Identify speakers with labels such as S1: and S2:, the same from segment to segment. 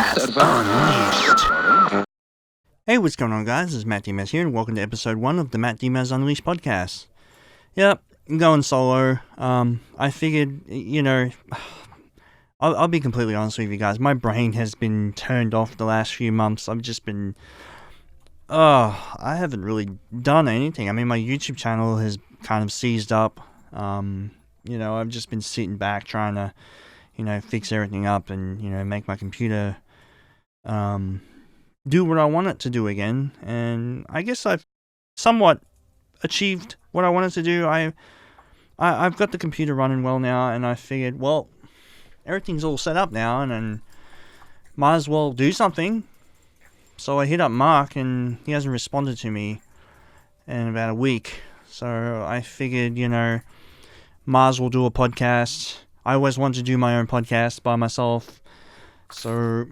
S1: Podcast Unleashed.
S2: Hey, what's going on, guys? This is Matt Demaz here, and welcome to episode 1 of the Matt Demaz Unleashed podcast. Yep, I'm going solo. I figured, I'll be completely honest with you guys. My brain has been turned off the last few months. I've just been... I haven't really done anything. I mean, my YouTube channel has kind of seized up. I've just been sitting back trying to, fix everything up and, make my computer do what I want it to do again. And I guess I've somewhat achieved what I wanted to do. I've got the computer running well now, and I figured, well, everything's all set up now, and might as well do something. So I hit up Mark, and he hasn't responded to me in about a week. So I figured, might as well do a podcast. I always wanted to do my own podcast by myself. So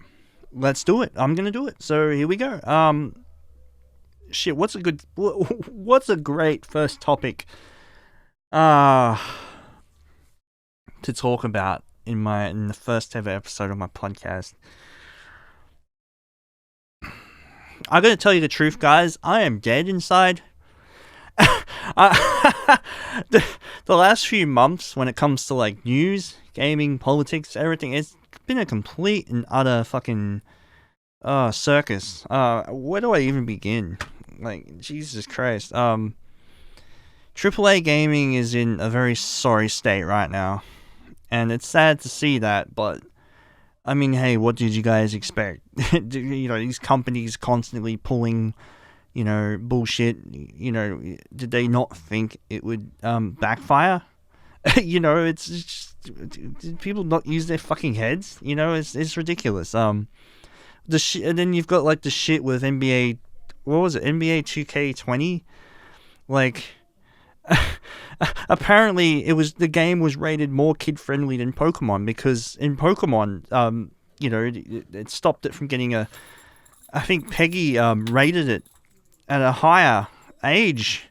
S2: let's do it. I'm going to do it. So here we go. What's a great first topic to talk about in the first ever episode of my podcast? I'm going to tell you the truth, guys. I am dead inside. The last few months, when it comes to like news, gaming, politics, everything, it's been a complete and utter fucking circus. Where do I even begin? Like, Jesus Christ. AAA gaming is in a very sorry state right now, and it's sad to see that, but I mean, hey, what did you guys expect? These companies constantly pulling, bullshit. Did they not think it would backfire? It's just, did people not use their fucking heads? It's ridiculous. And then you've got like the shit with NBA. What was it? NBA 2K20. Like, apparently the game was rated more kid friendly than Pokemon, because in Pokemon, it stopped it from getting I think Peggy rated it at a higher age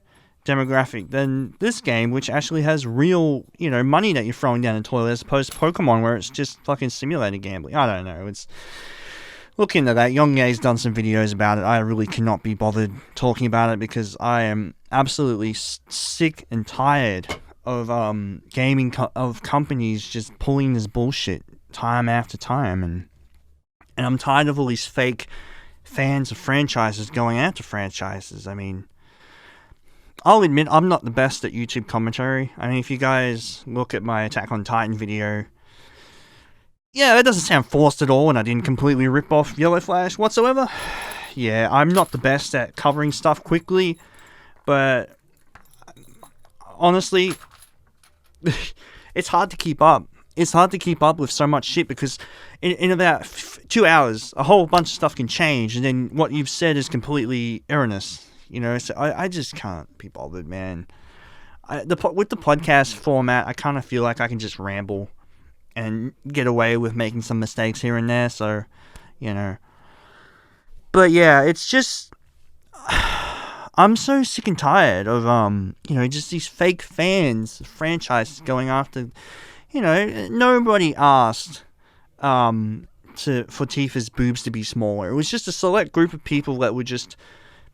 S2: demographic than this game, which actually has real, money that you're throwing down the toilet, as opposed to Pokemon, where it's just fucking simulated gambling. I don't know. Look into that. Yongye's done some videos about it. I really cannot be bothered talking about it, because I am absolutely sick and tired of gaming of companies just pulling this bullshit time after time, and I'm tired of all these fake fans of franchises going after franchises. I mean, I'll admit I'm not the best at YouTube commentary. I mean, if you guys look at my Attack on Titan video, yeah, it doesn't sound forced at all, and I didn't completely rip off Yellow Flash whatsoever. Yeah, I'm not the best at covering stuff quickly, but honestly, it's hard to keep up. It's hard to keep up with so much shit, because in about 2 hours, a whole bunch of stuff can change, and then what you've said is completely erroneous. So I just can't be bothered, man. With the podcast format, I kind of feel like I can just ramble and get away with making some mistakes here and there, so, But yeah, it's just... I'm so sick and tired of, just these fake fans, franchises going after... nobody asked for Tifa's boobs to be smaller. It was just a select group of people that were just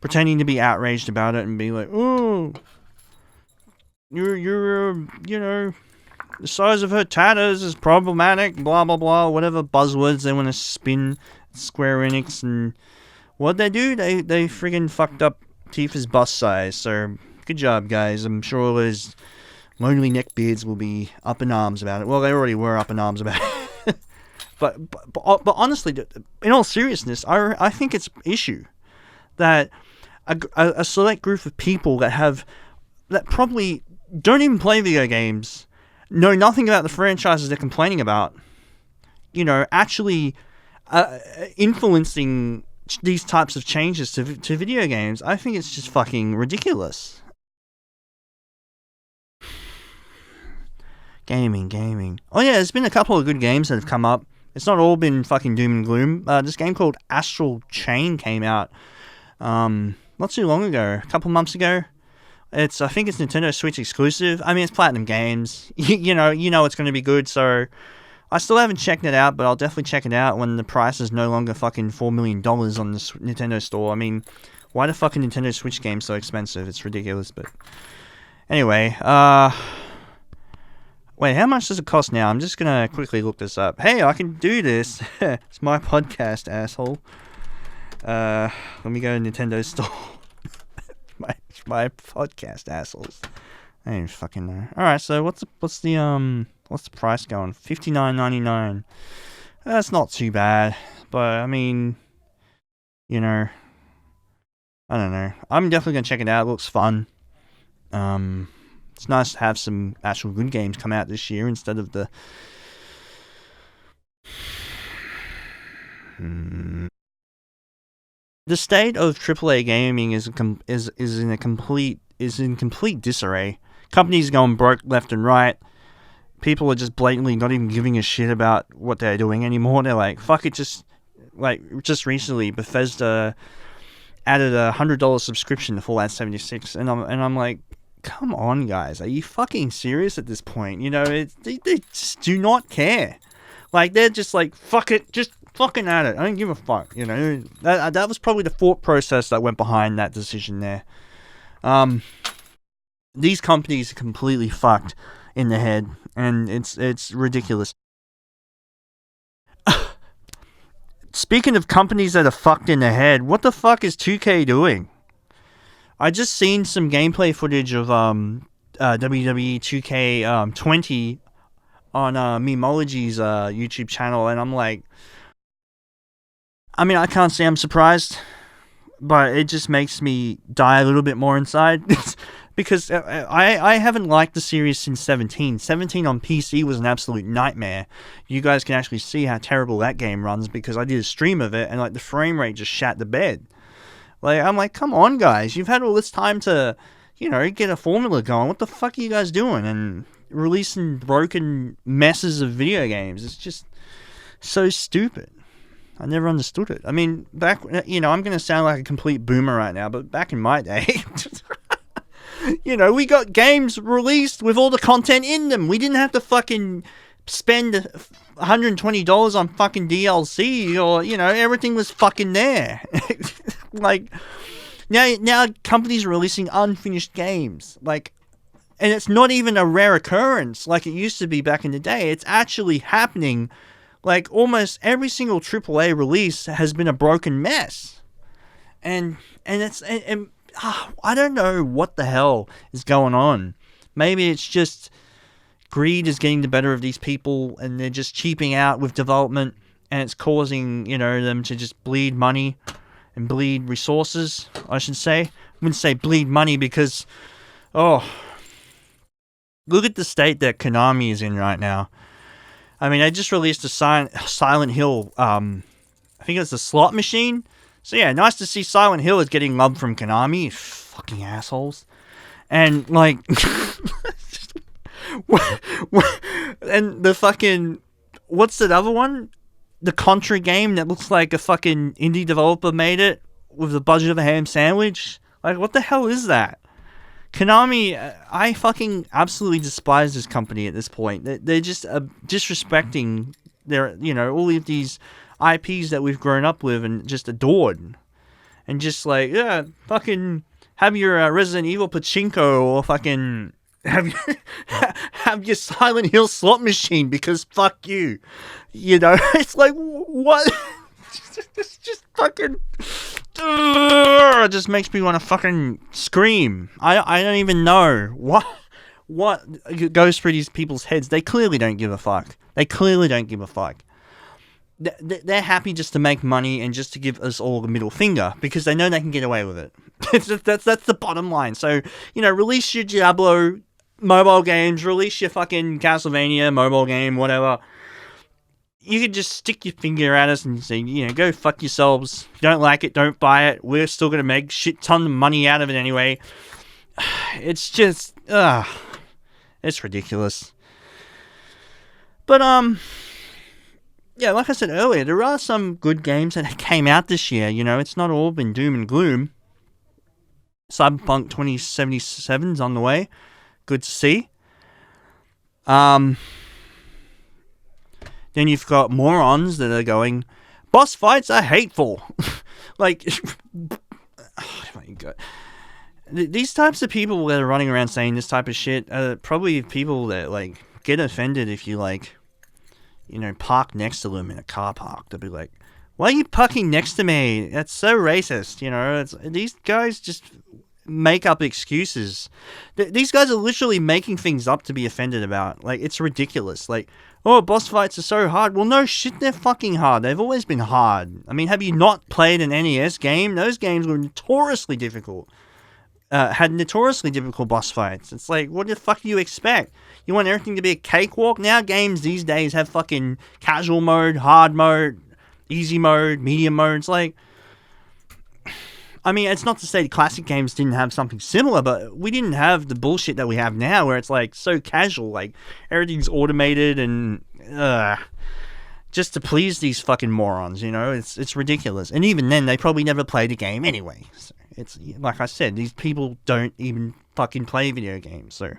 S2: pretending to be outraged about it and be like, oh, you're the size of her tatters is problematic, blah, blah, blah, whatever buzzwords they want to spin Square Enix. And what'd they do? They friggin' fucked up Tifa's bust size. So, good job, guys. I'm sure those lonely neckbeards will be up in arms about it. Well, they already were up in arms about it. but honestly, in all seriousness, I think it's an issue that a select group of people that probably don't even play video games, know nothing about the franchises they're complaining about, actually influencing these types of changes to video games. I think it's just fucking ridiculous. Gaming. Oh yeah, there's been a couple of good games that have come up. It's not all been fucking doom and gloom. This game called Astral Chain came out not too long ago, a couple months ago. I think it's Nintendo Switch exclusive. I mean, it's Platinum Games. You know it's going to be good, so I still haven't checked it out, but I'll definitely check it out when the price is no longer fucking $4 million on the Nintendo store. I mean, why the fucking Nintendo Switch game so expensive? It's ridiculous, but... Anyway, wait, how much does it cost now? I'm just gonna quickly look this up. Hey, I can do this. It's my podcast, asshole. Let me go to Nintendo store. my podcast, assholes. I don't even fucking know. Alright, so what's the price going? $59.99. That's not too bad. But I mean, you know, I don't know. I'm definitely gonna check it out. It looks fun. It's nice to have some actual good games come out this year instead of the the state of AAA gaming is in complete disarray. Companies going broke left and right. People are just blatantly not even giving a shit about what they're doing anymore. They're like, fuck it, just recently Bethesda added a $100 subscription to Fallout 76, and I'm like, come on, guys, are you fucking serious at this point? You know, they just do not care. Like, they're just like, fuck it, just fucking at it. I don't give a fuck. You know, that was probably the thought process that went behind that decision there. These companies are completely fucked in the head, and it's ridiculous. Speaking of companies that are fucked in the head, what the fuck is 2K doing? I just seen some gameplay footage of WWE 2K 20 on Memology's YouTube channel, and I'm like, I mean, I can't say I'm surprised, but it just makes me die a little bit more inside. Because I haven't liked the series since 17. 17 on PC was an absolute nightmare. You guys can actually see how terrible that game runs because I did a stream of it and like the frame rate just shat the bed. Like, I'm like, come on, guys. You've had all this time to, you know, get a formula going. What the fuck are you guys doing? And releasing broken messes of video games. It's just so stupid. I never understood it. I mean, back, you know, I'm going to sound like a complete boomer right now, but back in my day... You know, we got games released with all the content in them. We didn't have to fucking spend $120 on fucking DLC or, you know, everything was fucking there. Like, now companies are releasing unfinished games. Like, and it's not even a rare occurrence like it used to be back in the day. It's actually happening. Like, almost every single AAA release has been a broken mess. And it's... And I don't know what the hell is going on. Maybe it's just greed is getting the better of these people and they're just cheaping out with development and it's causing, you know, them to just bleed money and bleed resources, I should say. I wouldn't say bleed money because, oh, look at the state that Konami is in right now. I mean, they just released a Silent Hill, I think it's a slot machine. So yeah, nice to see Silent Hill is getting love from Konami. Fucking assholes. And like... and the fucking... What's that other one? The Contra game that looks like a fucking indie developer made it with the budget of a ham sandwich. Like, what the hell is that? Konami, I fucking absolutely despise this company at this point. They're just disrespecting their, you know, all of these... IPs that we've grown up with and just adored. And just like, yeah, fucking have your Resident Evil pachinko or fucking have your Silent Hill slot machine because fuck you. You know, it's like, what? It's just fucking... It just makes me want to fucking scream. I don't even know what goes through these people's heads. They clearly don't give a fuck. They're happy just to make money and just to give us all the middle finger because they know they can get away with it. That's the bottom line. So, you know, release your Diablo mobile games, release your fucking Castlevania mobile game, whatever. You could just stick your finger at us and say, you know, go fuck yourselves. If you don't like it, don't buy it. We're still going to make shit ton of money out of it anyway. It's just, it's ridiculous. But, yeah, like I said earlier, there are some good games that came out this year. You know, it's not all been doom and gloom. Cyberpunk 2077's on the way. Good to see. Then you've got morons that are going, boss fights are hateful. Like, oh my God. These types of people that are running around saying this type of shit are probably people that, like, get offended if you, like, you know, park next to them in a car park. They'll be like, why are you parking next to me? That's so racist, you know? These guys just make up excuses. These guys are literally making things up to be offended about. Like, it's ridiculous. Like, oh, boss fights are so hard. Well, no shit, they're fucking hard. They've always been hard. I mean, have you not played an NES game? Those games were notoriously difficult. Had notoriously difficult boss fights. It's like, what the fuck do you expect? You want everything to be a cakewalk? Now games these days have fucking casual mode, hard mode, easy mode, medium mode. It's like, I mean, it's not to say the classic games didn't have something similar, but we didn't have the bullshit that we have now where it's like so casual, like everything's automated and just to please these fucking morons, you know? It's ridiculous. And even then, they probably never played a game anyway. So it's like I said, these people don't even fucking play video games, so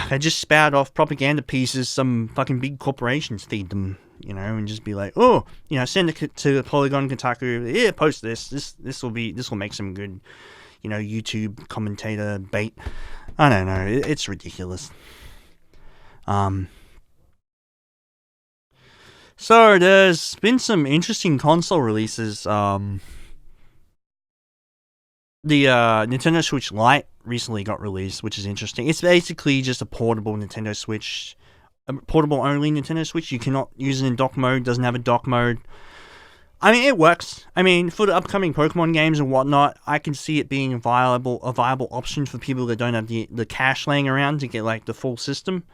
S2: they just spout off propaganda pieces some fucking big corporations feed them, you know, and just be like, oh, you know, send it to Polygon, Kotaku, yeah, post this will make some good, you know, YouTube commentator bait. I don't know, it's ridiculous. So there's been some interesting console releases. The Nintendo Switch Lite recently got released, which is interesting. It's basically just a portable Nintendo Switch, a portable only Nintendo Switch. You cannot use it in dock mode, doesn't have a dock mode. I mean, it works. I mean, for the upcoming Pokemon games and whatnot, I can see it being a viable option for people that don't have the cash laying around to get like the full system.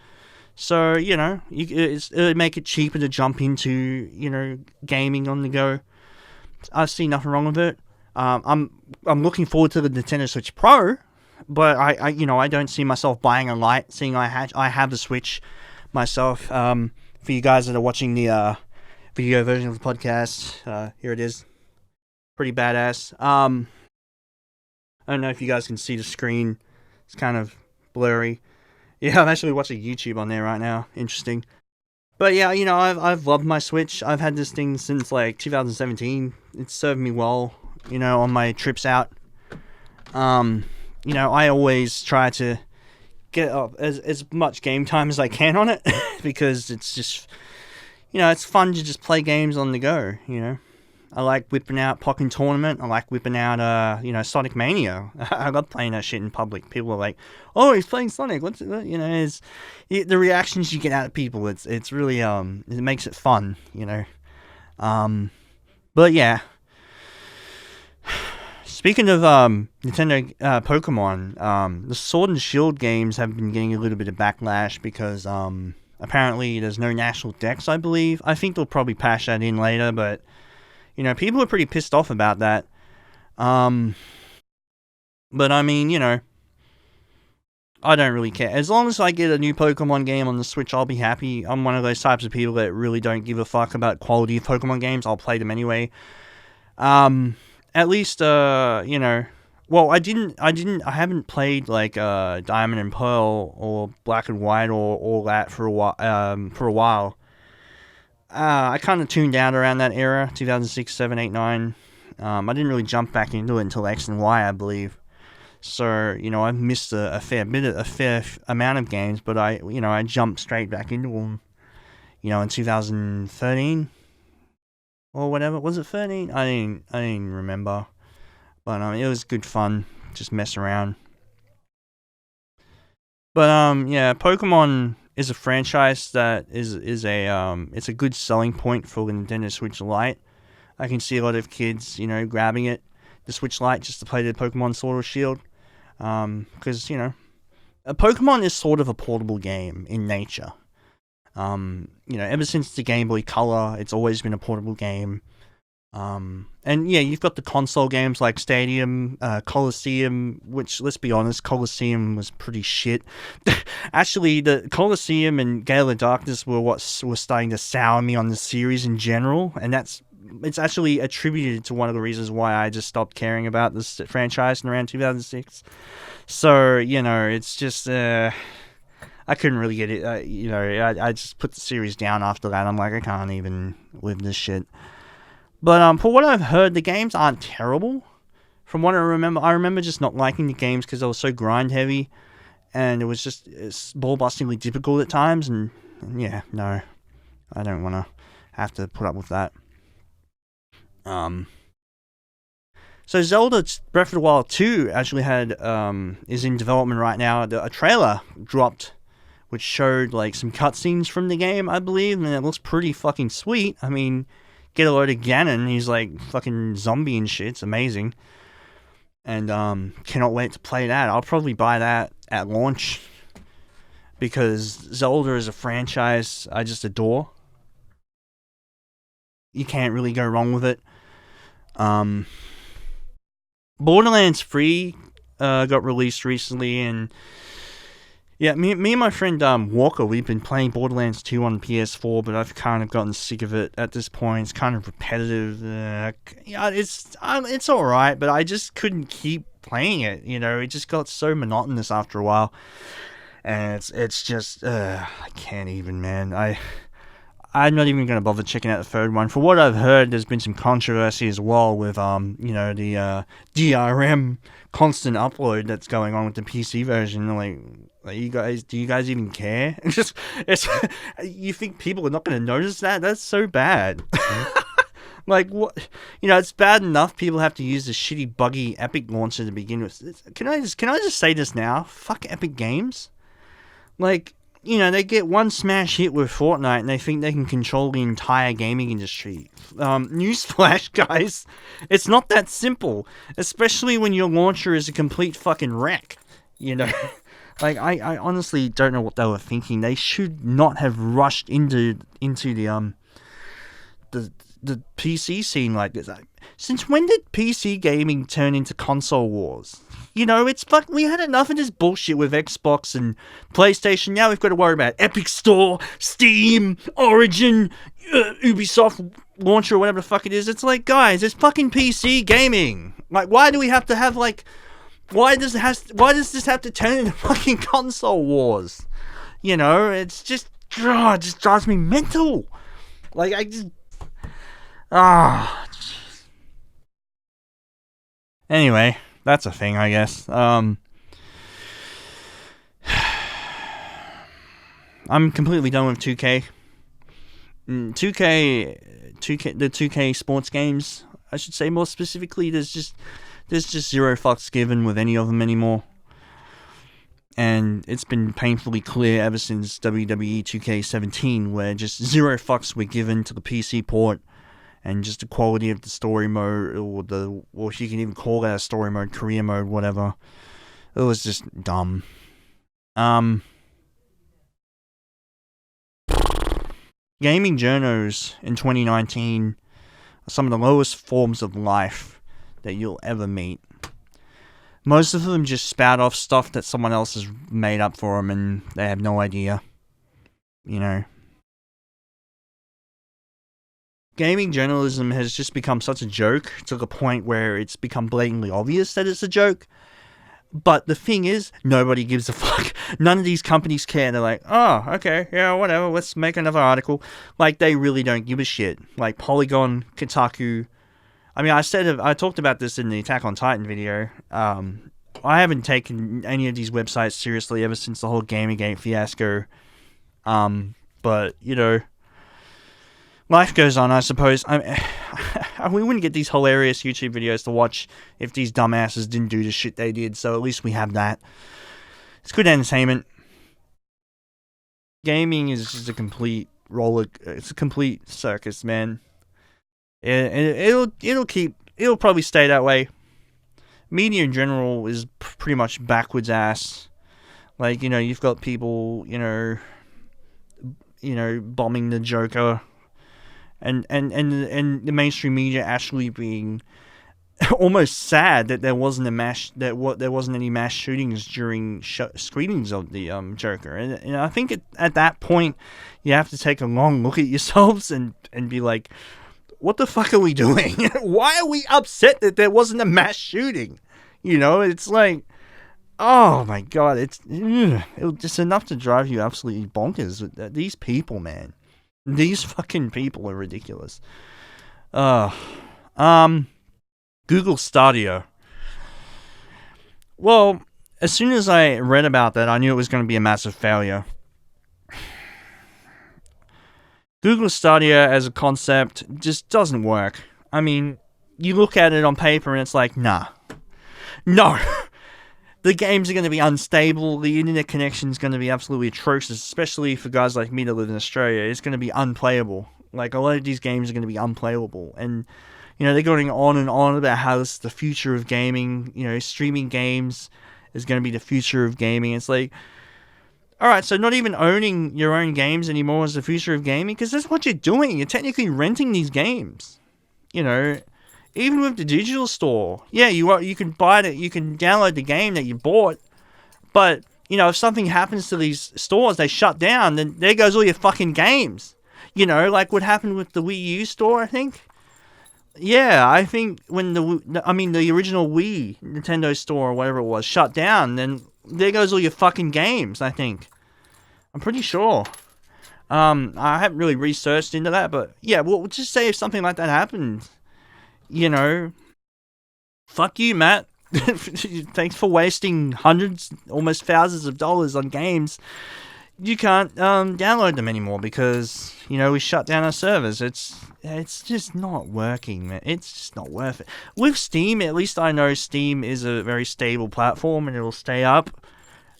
S2: So, you know, it would make it cheaper to jump into, you know, gaming on the go. I see nothing wrong with it. I'm looking forward to the Nintendo Switch Pro, but I don't see myself buying a Lite, seeing I have the Switch myself. For you guys that are watching the video version of the podcast, here it is. Pretty badass. I don't know if you guys can see the screen. It's kind of blurry. Yeah, I'm actually watching YouTube on there right now. Interesting. But yeah, you know, I've loved my Switch. I've had this thing since like 2017. It's served me well, you know, on my trips out. You know, I always try to get up as much game time as I can on it because it's just, you know, it's fun to just play games on the go, you know. I like whipping out Pokken Tournament. I like whipping out, you know, Sonic Mania. I love playing that shit in public. People are like, "Oh, he's playing Sonic." What's it? You know, the reactions you get out of people. It's really it makes it fun, you know. But yeah. Speaking of Nintendo Pokemon, the Sword and Shield games have been getting a little bit of backlash because apparently there's no national dex. I believe. I think they'll probably patch that in later, but. You know, people are pretty pissed off about that. But I mean, you know, I don't really care. As long as I get a new Pokemon game on the Switch, I'll be happy. I'm one of those types of people that really don't give a fuck about quality of Pokemon games. I'll play them anyway. At least, you know, well, I haven't played like Diamond and Pearl or Black and White or all that for a while. I kind of tuned out around that era, 2006, 7, 8, 9. I didn't really jump back into it until X and Y, I believe. So, you know, I've missed a fair amount of games, but I jumped straight back into them, you know, in 2013 or whatever. Was it 13? I didn't remember. But it was good fun, just mess around. But yeah, Pokemon is a franchise that is it's a good selling point for the Nintendo Switch Lite. I can see a lot of kids, you know, grabbing the Switch Lite just to play the Pokemon Sword or Shield. Because, you know, a Pokemon is sort of a portable game in nature. You know, ever since the Game Boy Color, it's always been a portable game. And yeah, you've got the console games like Stadium, Coliseum, which, let's be honest, Coliseum was pretty shit. Actually, the Coliseum and Gale of Darkness were what was starting to sour me on the series in general, and it's actually attributed to one of the reasons why I just stopped caring about this franchise in around 2006. So, you know, it's just, I couldn't really get it. I just put the series down after that. I'm like, I can't even live this shit. But for what I've heard, the games aren't terrible. From what I remember just not liking the games because they were so grind heavy, and it's ball-bustingly difficult at times. And yeah, no, I don't want to have to put up with that. So Zelda Breath of the Wild 2 actually is in development right now. A trailer dropped, which showed like some cutscenes from the game, I believe, and it looks pretty fucking sweet. I mean, get a load of Ganon. He's like fucking zombie and shit. It's amazing. And cannot wait to play that. I'll probably buy that at launch because Zelda is a franchise I just adore. You can't really go wrong with it. Borderlands 3 got released recently, and yeah, me and my friend Walker, we've been playing Borderlands 2 on PS4, but I've kind of gotten sick of it at this point. It's kind of repetitive. It's all right, but I just couldn't keep playing it. It just got so monotonous after a while, and it's just I can't even, man. I'm not even going to bother checking out the third one. For what I've heard, there's been some controversy as well with the DRM constant upload that's going on with the PC version. Like do you guys even care? You think people are not going to notice that? That's so bad. Like, what? It's bad enough people have to use the shitty buggy Epic launcher to begin with. Can I just say this now? Fuck Epic Games. Like, they get one smash hit with Fortnite and they think they can control the entire gaming industry. Newsflash, guys. It's not that simple. Especially when your launcher is a complete fucking wreck. Like, I honestly don't know what they were thinking. They should not have rushed into the PC scene like this. Since when did PC gaming turn into console wars? It's we had enough of this bullshit with Xbox and PlayStation. Now we've got to worry about Epic Store, Steam, Origin, Ubisoft launcher, or whatever the fuck it is. It's like, guys, it's fucking PC gaming. Like, why do we have to have why does this have to turn into fucking console wars? It's just, it just drives me mental. Like, I just, jeez. Anyway, that's a thing, I guess. I'm completely done with 2K. 2K, the 2K sports games, I should say more specifically, there's just zero fucks given with any of them anymore. And it's been painfully clear ever since WWE 2K17, where just zero fucks were given to the PC port, and just the quality of the story mode, or if you can even call that a story mode, career mode, whatever. It was just dumb. Gaming journos in 2019 are some of the lowest forms of life that you'll ever meet. Most of them just spout off stuff that someone else has made up for them, and they have no idea. Gaming journalism has just become such a joke to the point where it's become blatantly obvious that it's a joke. But the thing is, nobody gives a fuck. None of these companies care. They're like, oh, okay, yeah, whatever, let's make another article. Like, they really don't give a shit. Like, Polygon, Kotaku. I mean, I talked about this in the Attack on Titan video. I haven't taken any of these websites seriously ever since the whole Gamergate fiasco. But, life goes on, I suppose. We wouldn't get these hilarious YouTube videos to watch if these dumbasses didn't do the shit they did, so at least we have that. It's good entertainment. Gaming is just a complete it's a complete circus, man. It'll probably stay that way. Media in general is pretty much backwards ass. Like, you've got people, bombing the Joker. And the mainstream media actually being almost sad that there wasn't any mass shootings during screenings of the Joker. And I think at that point you have to take a long look at yourselves and be like, what the fuck are we doing? Why are we upset that there wasn't a mass shooting? It's like, oh my god, it's just enough to drive you absolutely bonkers. These people, man, these fucking people are ridiculous. Uh, Google Stadia. Well, as soon as I read about that, I knew it was going to be a massive failure. Google Stadia as a concept just doesn't work. I mean, you look at it on paper and it's like, nah. No. The games are going to be unstable. The internet connection is going to be absolutely atrocious, especially for guys like me that live in Australia. It's going to be unplayable. Like, a lot of these games are going to be unplayable. And, you know, they're going on and on about how this is the future of gaming. You know, streaming games is going to be the future of gaming. It's like, alright, so not even owning your own games anymore is the future of gaming? Because that's what you're doing. You're technically renting these games. You know, even with the digital store. Yeah, you can buy it, you can download the game that you bought. But, you know, if something happens to these stores, they shut down, then there goes all your fucking games. You know, like what happened with the Wii U store, I think. Yeah, I think when the original Wii Nintendo store or whatever it was shut down, then there goes all your fucking games, I think. I'm pretty sure. I haven't really researched into that, but yeah, well, just say if something like that happened, you know, fuck you, Matt. Thanks for wasting hundreds, almost thousands of dollars on games. You can't download them anymore because, you know, we shut down our servers. It's just not working, man. It's just not worth it. With Steam, at least I know Steam is a very stable platform and it'll stay up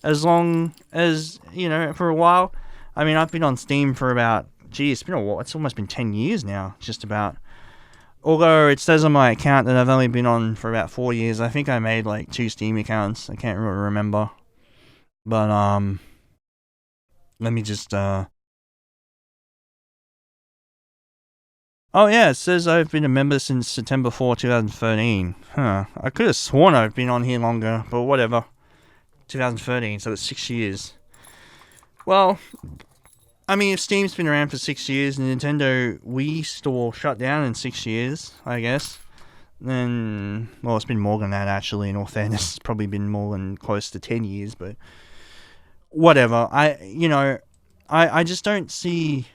S2: as long as, you know, for a while. I mean, I've been on Steam for about, it's been a while. It's almost been 10 years now, just about. Although it says on my account that I've only been on for about 4 years. I think I made like 2 Steam accounts. I can't really remember. But, let me just, oh yeah, it says I've been a member since September 4, 2013. Huh. I could have sworn I've been on here longer, but whatever. 2013, so it's 6 years. Well, I mean, if Steam's been around for 6 years and Nintendo Wii store shut down in 6 years, I guess, then, well, it's been more than that, actually, in all fairness. It's probably been more than close to 10 years, but whatever. I just don't see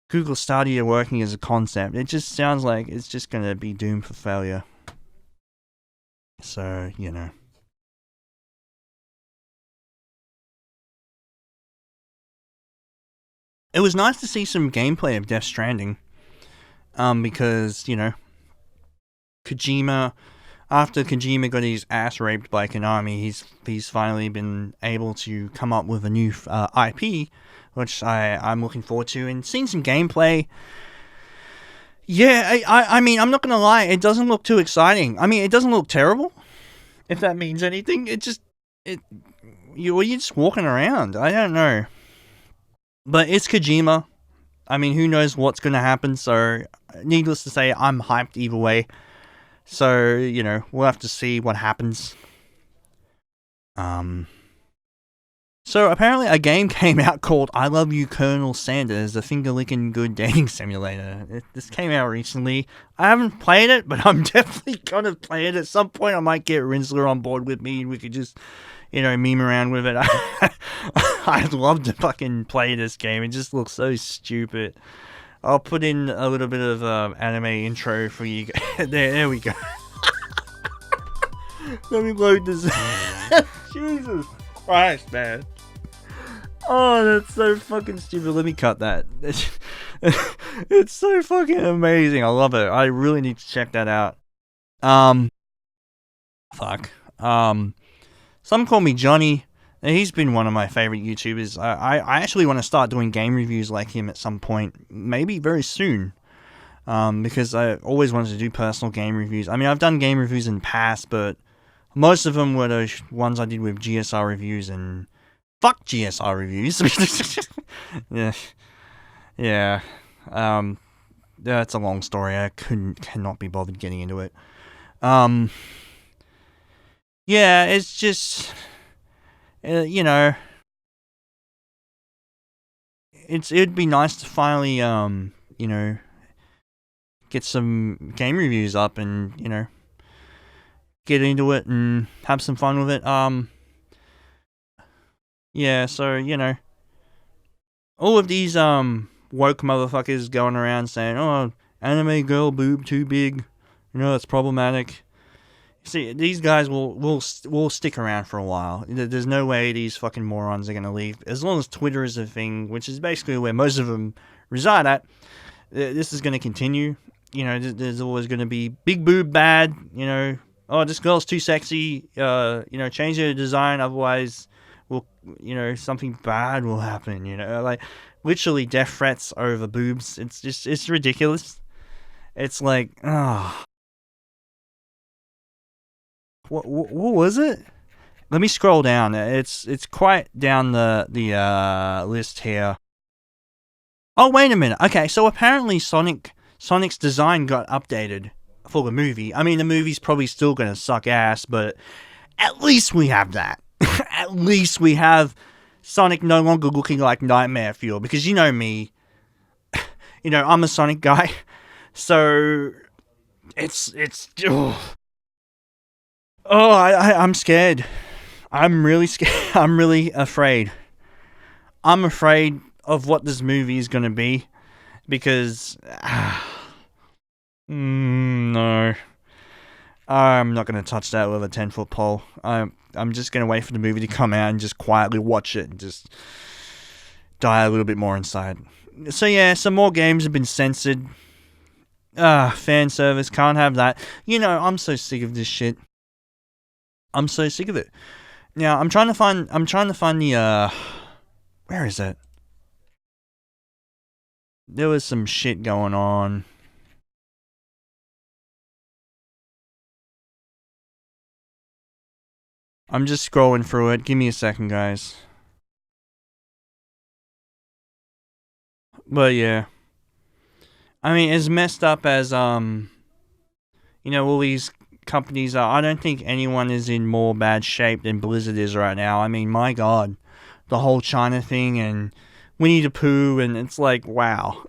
S2: Google Stadia working as a concept. It just sounds like it's just going to be doomed for failure. So, you know. It was nice to see some gameplay of Death Stranding. Because, you know, after Kojima got his ass raped by Konami, he's finally been able to come up with a new IP, which I'm looking forward to, and seeing some gameplay. Yeah, I mean, I'm not gonna lie, it doesn't look too exciting. I mean, it doesn't look terrible, if that means anything. You're just walking around. I don't know, but it's Kojima. I mean, who knows what's gonna happen? So, needless to say, I'm hyped either way. So, you know, we'll have to see what happens. So apparently a game came out called I Love You, Colonel Sanders, a finger-licking good dating simulator. This came out recently. I haven't played it, but I'm definitely gonna play it. At some point I might get Rinsler on board with me and we could just, you know, meme around with it. I'd love to fucking play this game. It just looks so stupid. I'll put in a little bit of anime intro for you. There we go. Let me load this. Jesus Christ, man. Oh, that's so fucking stupid. Let me cut that. It's so fucking amazing. I love it. I really need to check that out. Fuck. Some call me Johnny. He's been one of my favorite YouTubers. I actually want to start doing game reviews like him at some point. Maybe very soon. Because I always wanted to do personal game reviews. I mean, I've done game reviews in the past, but most of them were those ones I did with GSR reviews, and fuck GSR reviews. Yeah. That's a long story. I cannot be bothered getting into it. Yeah, it's just, you know, it'd be nice to finally, you know, get some game reviews up and, you know, get into it and have some fun with it. Yeah, so, you know, all of these woke motherfuckers going around saying, oh, anime girl boob too big, you know, it's problematic. See, these guys will stick around for a while. There's no way these fucking morons are gonna leave. As long as Twitter is a thing, which is basically where most of them reside at, this is gonna continue. You know, there's always gonna be big boob bad. You know, oh, this girl's too sexy. You know, change her design, otherwise, something bad will happen. You know, like literally death threats over boobs. It's ridiculous. It's like, oh. What was it? Let me scroll down. It's quite down the list here. Oh, wait a minute. Okay, so apparently Sonic's design got updated for the movie. I mean, the movie's probably still gonna suck ass, but at least we have that. At least we have Sonic no longer looking like Nightmare Fuel, because you know me. You know, I'm a Sonic guy, so it's. Oh, I'm scared. I'm really scared. I'm really afraid. I'm afraid of what this movie is going to be. Because... no. I'm not going to touch that with a 10-foot pole. I'm just going to wait for the movie to come out and just quietly watch it and just die a little bit more inside. So yeah, some more games have been censored. Fan service, can't have that. You know, I'm so sick of this shit. I'm so sick of it. Now, I'm trying to find the, where is it? There was some shit going on. I'm just scrolling through it. Give me a second, guys. But yeah. I mean, as messed up as, you know, all these companies are, I don't think anyone is in more bad shape than Blizzard is right now. I mean, my god, the whole China thing and Winnie the Pooh, and it's like, wow.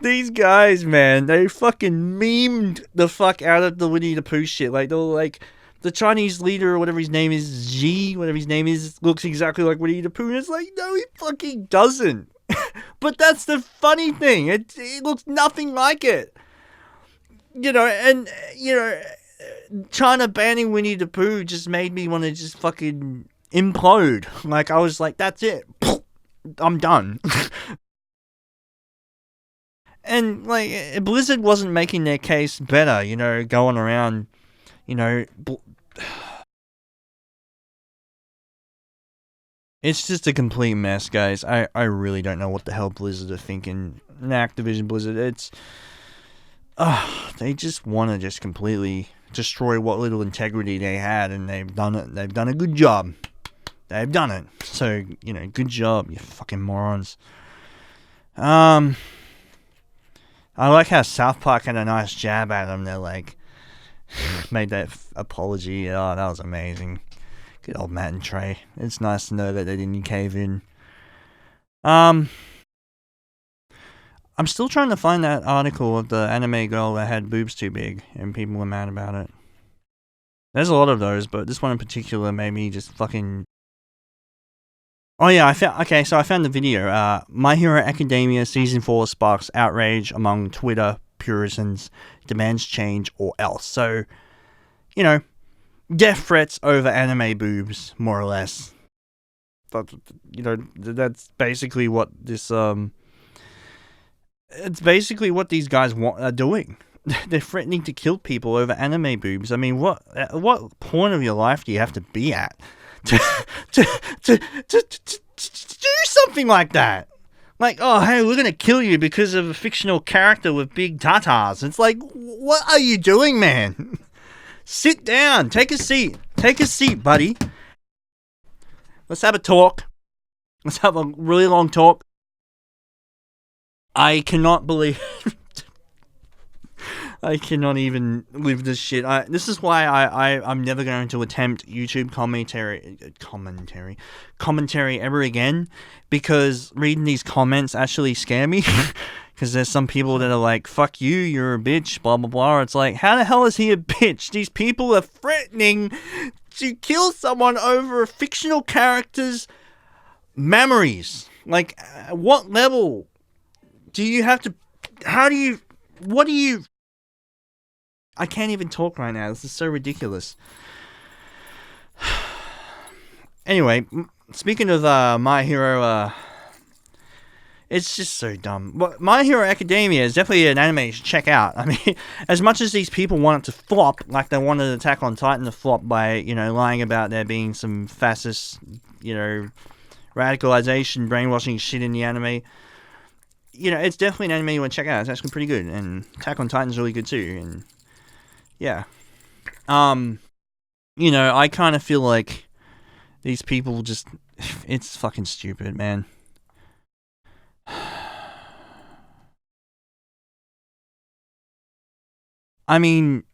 S2: These guys, man, they fucking memed the fuck out of the Winnie the Pooh shit. Like, they're like, the Chinese leader or whatever his name is, whatever his name is, looks exactly like Winnie the Pooh, and it's like, no, he fucking doesn't. But that's the funny thing. It looks nothing like it. You know, and, you know, China banning Winnie the Pooh just made me want to just fucking implode. Like, I was like, that's it. I'm done. And, like, Blizzard wasn't making their case better, you know, going around, you know... It's just a complete mess, guys. I really don't know what the hell Blizzard are thinking. Activision Blizzard, it's... they just want to just completely destroy what little integrity they had, and they've done it. They've done a good job. They've done it. So, you know, good job, you fucking morons. I like how South Park had a nice jab at them. They're like, made that apology. Oh, that was amazing. Good old Matt and Trey. It's nice to know that they didn't cave in. I'm still trying to find that article of the anime girl that had boobs too big, and people were mad about it. There's a lot of those, but this one in particular made me just fucking... Oh yeah, I found the video. My Hero Academia Season 4 sparks outrage among Twitter puritans, demands change or else. So, you know, death threats over anime boobs, more or less. But, you know, that's basically what this, it's basically what these guys are doing. They're threatening to kill people over anime boobs. I mean, what point of your life do you have to be at to do something like that? Like, oh, hey, we're gonna kill you because of a fictional character with big tatas. It's like, what are you doing, man? Sit down. Take a seat. Take a seat, buddy. Let's have a talk. Let's have a really long talk. I cannot believe... I cannot even live this shit. This is why I'm never going to attempt YouTube commentary ever again, because reading these comments actually scare me. Because there's some people that are like, fuck you, you're a bitch, blah, blah, blah. It's like, how the hell is he a bitch? These people are threatening to kill someone over a fictional character's memories. Like, at what level do you have to... What do you... I can't even talk right now. This is so ridiculous. Anyway, speaking of My Hero... it's just so dumb. But My Hero Academia is definitely an anime you should check out. I mean, as much as these people want it to flop, like they wanted Attack on Titan to flop by, lying about there being some fascist, radicalization, brainwashing shit in the anime, it's definitely an anime you want to check out. It's actually pretty good. And Attack on Titan's really good too. And, yeah. I kind of feel like these people just... It's fucking stupid, man. I mean,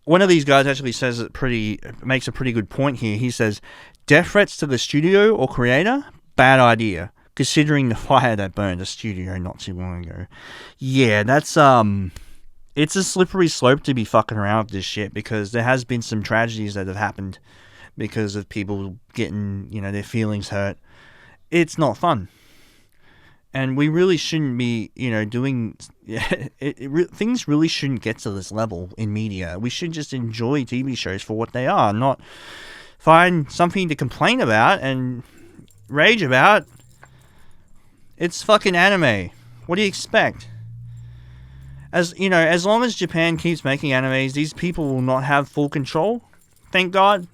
S2: one of these guys actually makes a pretty good point here. He says, death threats to the studio or creator? Bad idea, considering the fire that burned the studio not too long ago. Yeah, that's, it's a slippery slope to be fucking around with this shit, because there has been some tragedies that have happened because of people getting, their feelings hurt. It's not fun. And we really shouldn't be, doing... things really shouldn't get to this level in media. We should just enjoy TV shows for what they are, not find something to complain about and rage about. It's fucking anime. What do you expect? As long as Japan keeps making animes, these people will not have full control. Thank God.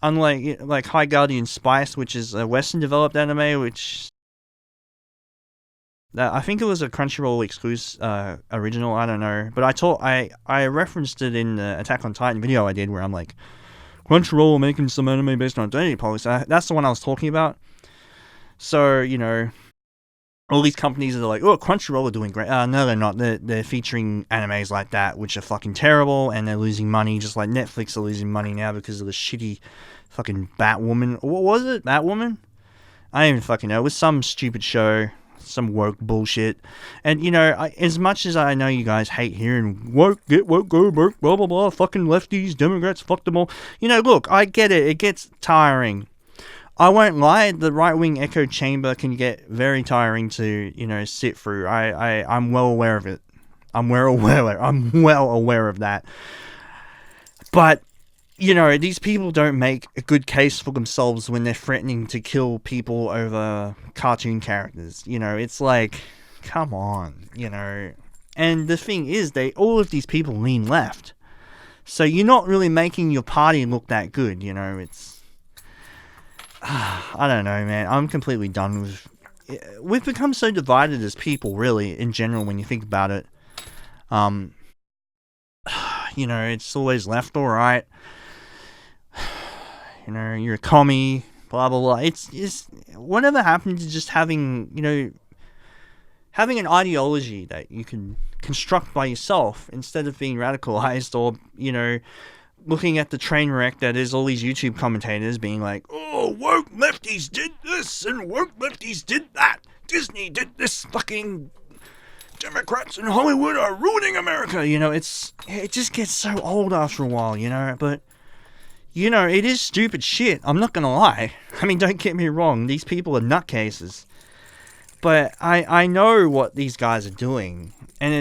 S2: Unlike like High Guardian Spice, which is a Western developed anime, which I think it was a Crunchyroll exclusive original. I don't know, but I referenced it in the Attack on Titan video I did, where I'm like, Crunchyroll making some anime based on identity politics. That's the one I was talking about. So all these companies are like, oh, Crunchyroll are doing great. No, they're not. They're featuring animes like that, which are fucking terrible, and they're losing money, just like Netflix are losing money now because of the shitty fucking Batwoman. What was it? Batwoman? I don't even fucking know. It was some stupid show, some woke bullshit. And, as much as I know you guys hate hearing woke, get woke, go woke, blah, blah, blah, fucking lefties, Democrats, fuck them all. Look, I get it. It gets tiring. I won't lie, the right-wing echo chamber can get very tiring to, sit through. I'm well aware of it. I'm well aware of that. But, these people don't make a good case for themselves when they're threatening to kill people over cartoon characters. It's like, come on, And the thing is, all of these people lean left. So you're not really making your party look that good, it's... I don't know, man. I'm completely done with... We've become so divided as people, really, in general, when you think about it. It's always left or right. You're a commie, blah, blah, blah. It's whatever happened to just having, having an ideology that you can construct by yourself instead of being radicalized or, looking at the train wreck that is all these YouTube commentators being like, oh, woke lefties did this and woke lefties did that. Disney did this. Fucking Democrats in Hollywood are ruining America. It just gets so old after a while, But, it is stupid shit. I'm not gonna lie. I mean, don't get me wrong. These people are nutcases. But I know what these guys are doing. And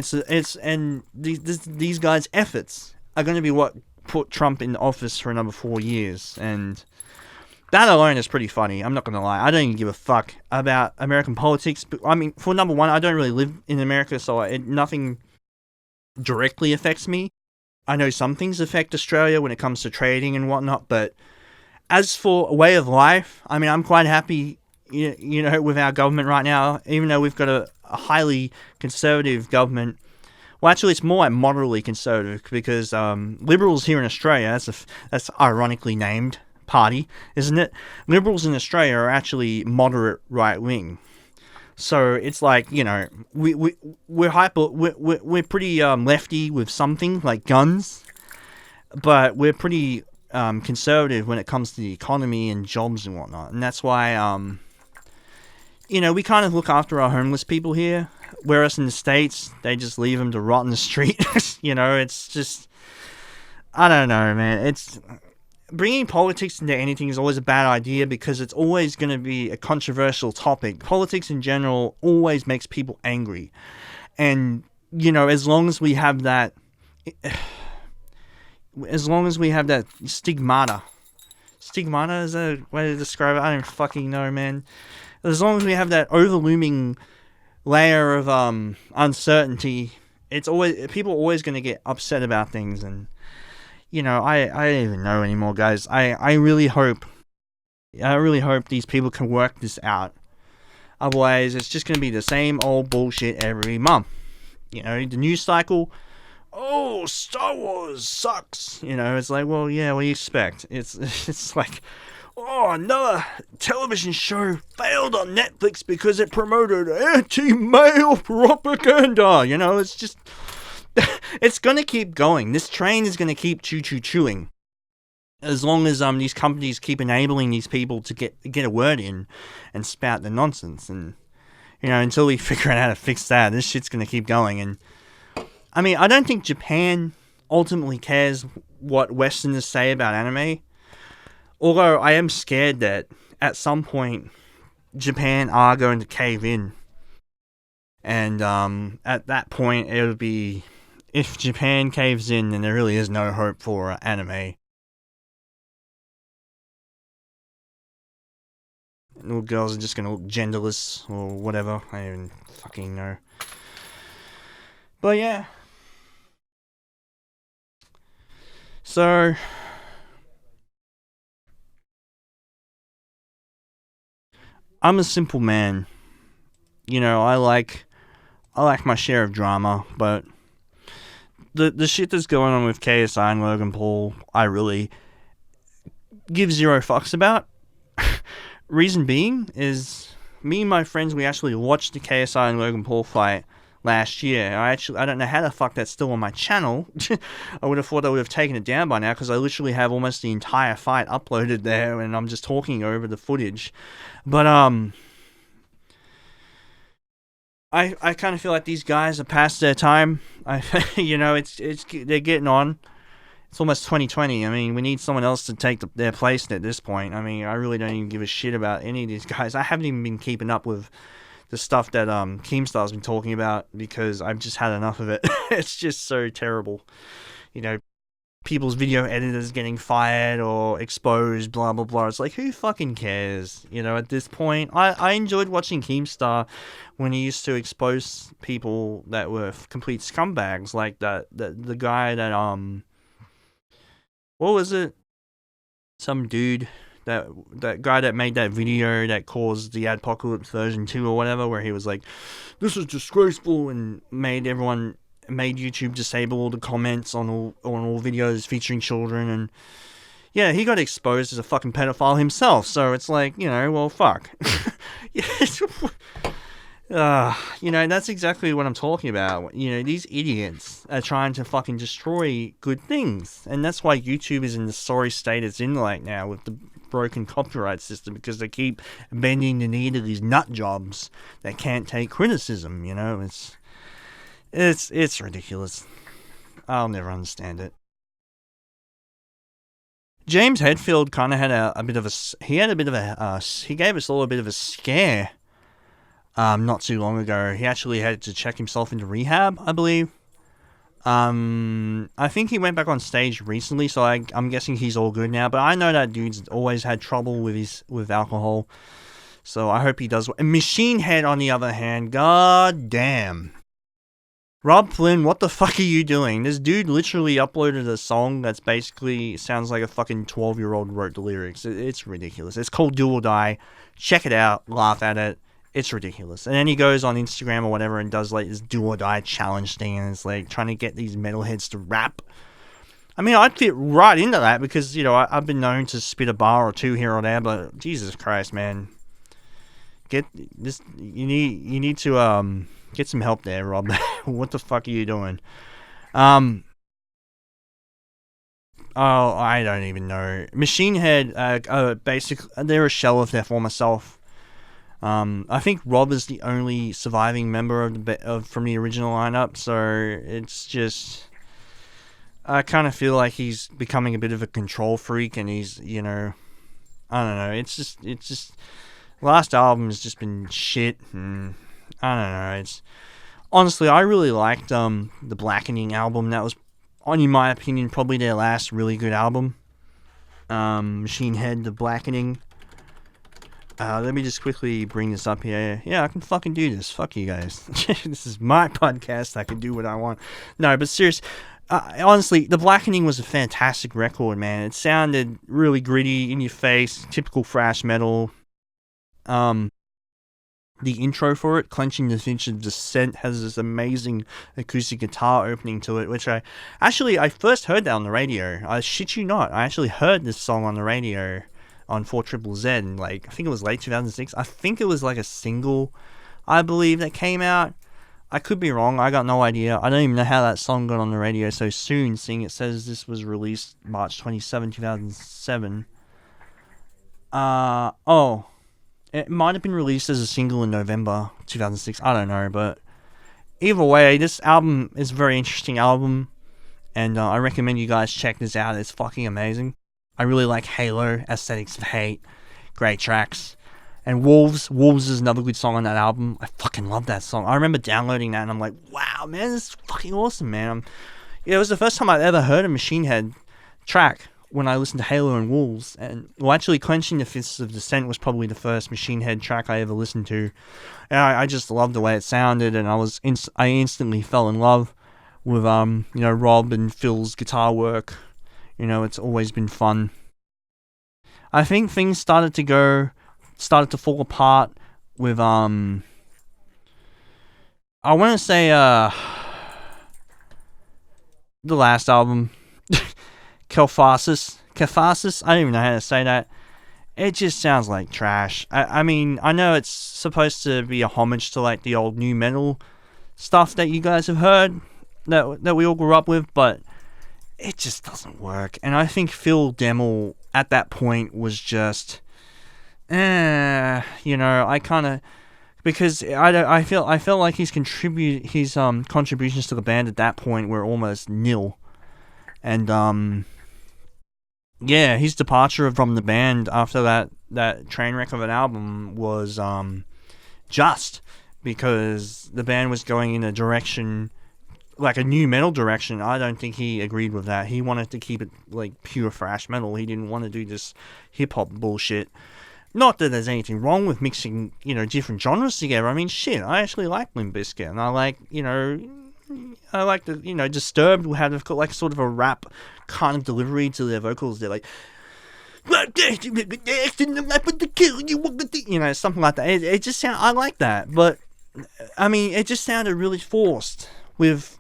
S2: these guys' efforts are going to be what put Trump in office for another 4 years, and that alone is pretty funny. I'm not gonna lie. I don't even give a fuck about American politics. But, I mean, for number one, I don't really live in America, so nothing directly affects me. I know some things affect Australia when it comes to trading and whatnot, but as for a way of life, I mean, I'm quite happy, with our government right now, even though we've got a highly conservative government. Well, actually, it's more like moderately conservative, because Liberals here in Australia, that's ironically named party, isn't it? Liberals in Australia are actually moderate right-wing. So it's like, we're pretty lefty with some things like guns, but we're pretty conservative when it comes to the economy and jobs and whatnot. And that's why, we kind of look after our homeless people here. Whereas in the States, they just leave them to rot in the street. It's just... I don't know, man. It's bringing politics into anything is always a bad idea because it's always going to be a controversial topic. Politics in general always makes people angry. And, you know, as long as we have that stigmata is a way to describe it. I don't fucking know, man. As long as we have that overlooming layer of uncertainty, people are always going to get upset about things. And you know, I don't even know anymore, guys. I really hope these people can work this out. Otherwise, it's just going to be the same old bullshit every month. You know, the news cycle, oh, Star Wars sucks. You know, it's like, well, yeah, what do you expect? It's like, oh, another television show failed on Netflix because it promoted anti-male propaganda. You know, it's just... it's going to keep going. This train is going to keep chewing. As long as these companies keep enabling these people to get a word in and spout the nonsense. And, you know, until we figure out how to fix that, this shit's going to keep going. And, I mean, I don't think Japan ultimately cares what Westerners say about anime. Although I am scared that at some point Japan are going to cave in. And at that point it would be... if Japan caves in, then there really is no hope for anime. Little girls are just gonna look genderless or whatever. I don't even fucking know. But yeah. So... I'm a simple man. You know, I like my share of drama, but... The shit that's going on with KSI and Logan Paul, I really give zero fucks about. Reason being is, me and my friends, we actually watched the KSI and Logan Paul fight last year. I don't know how the fuck that's still on my channel. I would have thought I would have taken it down by now, because I literally have almost the entire fight uploaded there, and I'm just talking over the footage. But, I kind of feel like these guys are past their time. You know, they're getting on. It's almost 2020. I mean, we need someone else to take their place at this point. I mean, I really don't even give a shit about any of these guys. I haven't even been keeping up with the stuff that Keemstar's been talking about, because I've just had enough of it. It's just so terrible. You know, people's video editors getting fired or exposed, blah, blah, blah. It's like, who fucking cares? You know, at this point, I enjoyed watching Keemstar when he used to expose people that were complete scumbags, like the guy that, what was it? Some dude, that guy that made that video that caused the Adpocalypse version 2 or whatever, where he was like, this is disgraceful, and made YouTube disable all the comments on all videos featuring children. And yeah, he got exposed as a fucking pedophile himself. So it's like, you know, well, fuck. You know, that's exactly what I'm talking about. You know, these idiots are trying to fucking destroy good things. And that's why YouTube is in the sorry state it's in right now with the broken copyright system, because they keep bending the knee to these nut jobs that can't take criticism, you know. It's ridiculous. I'll never understand it. James Hetfield kind of had he gave us all a bit of a scare not too long ago. He actually had to check himself into rehab, I believe. I think he went back on stage recently, so I'm guessing he's all good now. But I know that dude's always had trouble with alcohol, so I hope he does. And Machine Head, on the other hand, god damn. Rob Flynn, what the fuck are you doing? This dude literally uploaded a song that's basically sounds like a fucking 12-year-old wrote the lyrics. It's ridiculous. It's called Do or Die. Check it out. Laugh at it. It's ridiculous. And then he goes on Instagram or whatever and does like this Do or Die challenge thing, and it's like trying to get these metalheads to rap. I mean, I'd fit right into that because, you know, I've been known to spit a bar or two here or there, but Jesus Christ, man. Get this. You need to get some help there, Rob. What the fuck are you doing? Oh, I don't even know. Machine Head, basically, they're a shell of their former self. I think Rob is the only surviving member from the original lineup, so it's just... I kind of feel like he's becoming a bit of a control freak, and he's, I don't know. It's just last album has just been shit, and I don't know. It's honestly, I really liked the Blackening album. That was, in my opinion, probably their last really good album. Machine Head, The Blackening. Let me just quickly bring this up here. Yeah, I can fucking do this. Fuck you guys. This is my podcast. I can do what I want. No, but seriously, honestly, The Blackening was a fantastic record, man. It sounded really gritty, in your face, typical thrash metal. The intro for it, Clenching the Fist of Descent, has this amazing acoustic guitar opening to it, which I first heard that on the radio. I shit you not. I actually heard this song on the radio on 4ZZZ, I think it was late 2006. I think it was like a single, I believe, that came out. I could be wrong. I got no idea. I don't even know how that song got on the radio so soon, seeing it says this was released March 27, 2007. It might have been released as a single in November 2006. I don't know, but either way, this album is a very interesting album, and I recommend you guys check this out. It's fucking amazing. I really like Halo, Aesthetics of Hate, great tracks. And Wolves is another good song on that album. I fucking love that song. I remember downloading that and I'm like, wow, man, this is fucking awesome, man. It was the first time I'd ever heard a Machine Head track when I listened to Halo and Wolves. And, well, actually, Clenching the Fists of Descent was probably the first Machine Head track I ever listened to. And I just loved the way it sounded, and I instantly fell in love with, Rob and Phil's guitar work. It's always been fun. I think things started to fall apart with, I want to say, the last album, Catharsis. I don't even know how to say that. It just sounds like trash. I mean, I know it's supposed to be a homage to, the old new metal stuff that you guys have heard, that we all grew up with, but it just doesn't work. And I think Phil Demmel at that point was just, I kind of, because I felt like his contributions to the band at that point were almost nil, and his departure from the band after that train wreck of an album was just because the band was going in a direction, like a new metal direction. I don't think he agreed with that. He wanted to keep it pure thrash metal. He didn't want to do this hip hop bullshit. Not that there's anything wrong with mixing, different genres together. I mean, shit, I actually like Limp Bizkit, and I like the, Disturbed had got sort of a rap kind of delivery to their vocals. They're like, something like that. It just sound, I like that, but I mean, it just sounded really forced with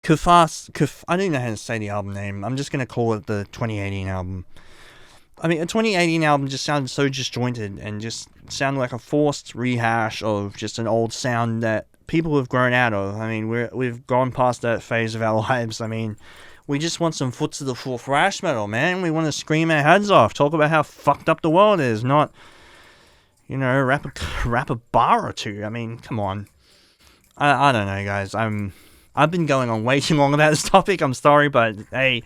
S2: Kafas. I don't even know how to say the album name. I'm just gonna call it the 2018 album. I mean, a 2018 album just sounded so disjointed and just sounded like a forced rehash of just an old sound that people have grown out of. I mean, we've gone past that phase of our lives. I mean, we just want some foot to the floor thrash metal, man. We want to scream our heads off, talk about how fucked up the world is, not, rap a bar or two. I mean, come on. I don't know, guys. I've been going on way too long about this topic. I'm sorry, but hey,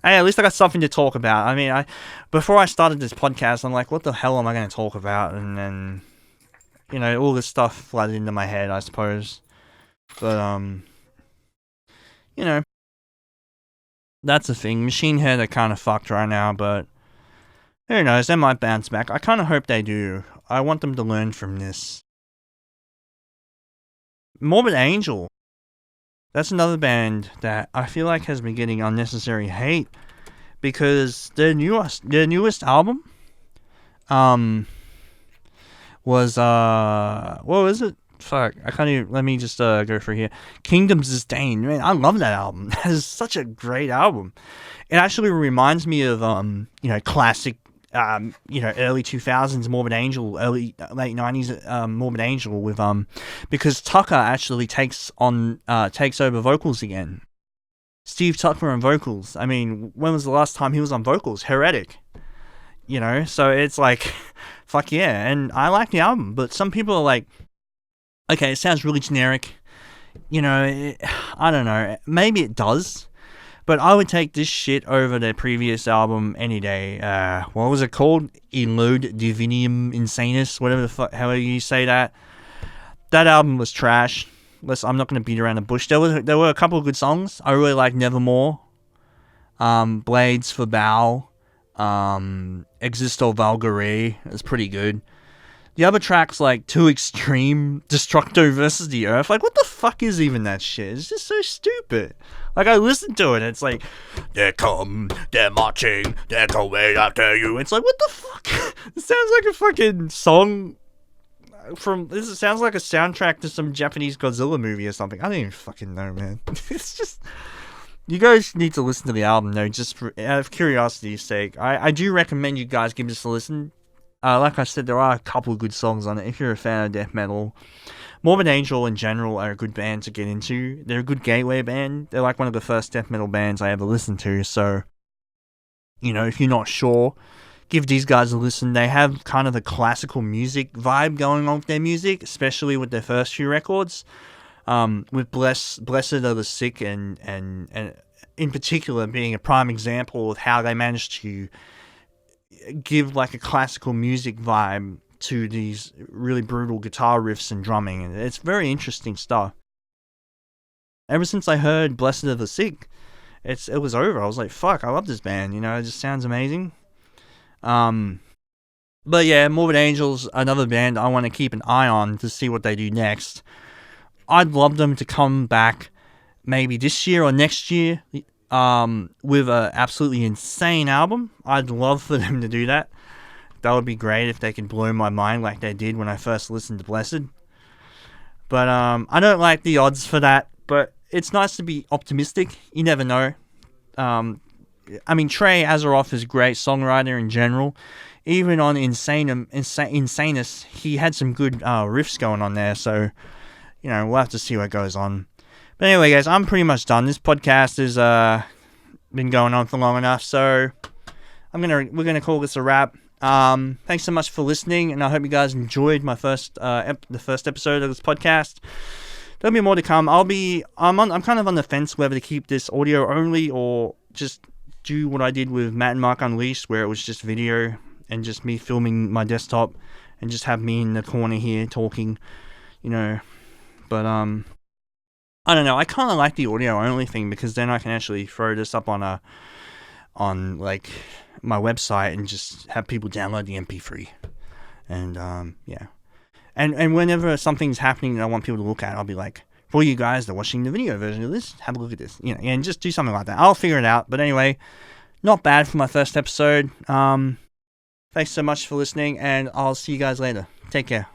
S2: at least I got something to talk about. I mean, before I started this podcast, I'm like, what the hell am I going to talk about? And then, all this stuff flooded into my head, I suppose. But, that's the thing. Machine Head are kind of fucked right now, but who knows? They might bounce back. I kind of hope they do. I want them to learn from this. Morbid Angel. That's another band that I feel like has been getting unnecessary hate because their newest album was what was it? Fuck, I can't even, let me just go through here. Kingdoms Disdain. Man, I love that album. That is such a great album. It actually reminds me of classic early 2000s Morbid Angel, late 90s Morbid Angel with because Tucker actually takes over vocals again. Steve Tucker on vocals. I mean, when was the last time he was on vocals? Heretic. So it's like, fuck yeah. And I like the album, but some people are like, okay, it sounds really generic. I don't know. Maybe it does. But I would take this shit over their previous album any day. What was it called? Elude Divinium Insanus, whatever the fuck, however you say that. That album was trash. I'm not going to beat around the bush. There were a couple of good songs. I really like Nevermore. Blades for Bow. Existo Valkyrie. It's pretty good. The other tracks, like Too Extreme, Destructo versus the Earth, like, what the fuck is even that shit? It's just so stupid. Like, I listened to it, and it's like, they come, they're marching, they're going after you. It's like, what the fuck? It sounds like a fucking song it sounds like a soundtrack to some Japanese Godzilla movie or something. I don't even fucking know, man. It's just, you guys need to listen to the album, though, just out of curiosity's sake. I do recommend you guys give this a listen. Like I said, there are a couple of good songs on it if you're a fan of death metal. Morbid Angel in general are a good band to get into. They're a good gateway band. They're like one of the first death metal bands I ever listened to. So, if you're not sure, give these guys a listen. They have kind of the classical music vibe going on with their music, especially with their first few records. With Blessed Are the Sick and in particular being a prime example of how they managed to give like a classical music vibe to these really brutal guitar riffs and drumming, and it's very interesting stuff. Ever since I heard Blessed Are the Sick, it was over. I was like, fuck, I love this band, it just sounds amazing. But yeah, Morbid Angel's another band I want to keep an eye on to see what they do next. I'd love them to come back maybe this year or next year with a absolutely insane album. I'd love for them to do that. That would be great if they could blow my mind like they did when I first listened to Blessed. But I don't like the odds for that, but it's nice to be optimistic. You never know. Trey Azaroff is a great songwriter in general. Even on Insanus, he had some good riffs going on there, so we'll have to see what goes on. But anyway, guys, I'm pretty much done. This podcast has been going on for long enough, so we're gonna call this a wrap. Thanks so much for listening, and I hope you guys enjoyed my the first episode of this podcast. There'll be more to come. I'm kind of on the fence whether to keep this audio only or just do what I did with Matt and Mark Unleashed, where it was just video and just me filming my desktop and just have me in the corner here talking, But I don't know. I kind of like the audio only thing because then I can actually throw this up on like my website and just have people download the MP3. And yeah. And whenever something's happening that I want people to look at, I'll be like, for you guys that are watching the video version of this, have a look at this. And just do something like that. I'll figure it out. But anyway, not bad for my first episode. Thanks so much for listening, and I'll see you guys later. Take care.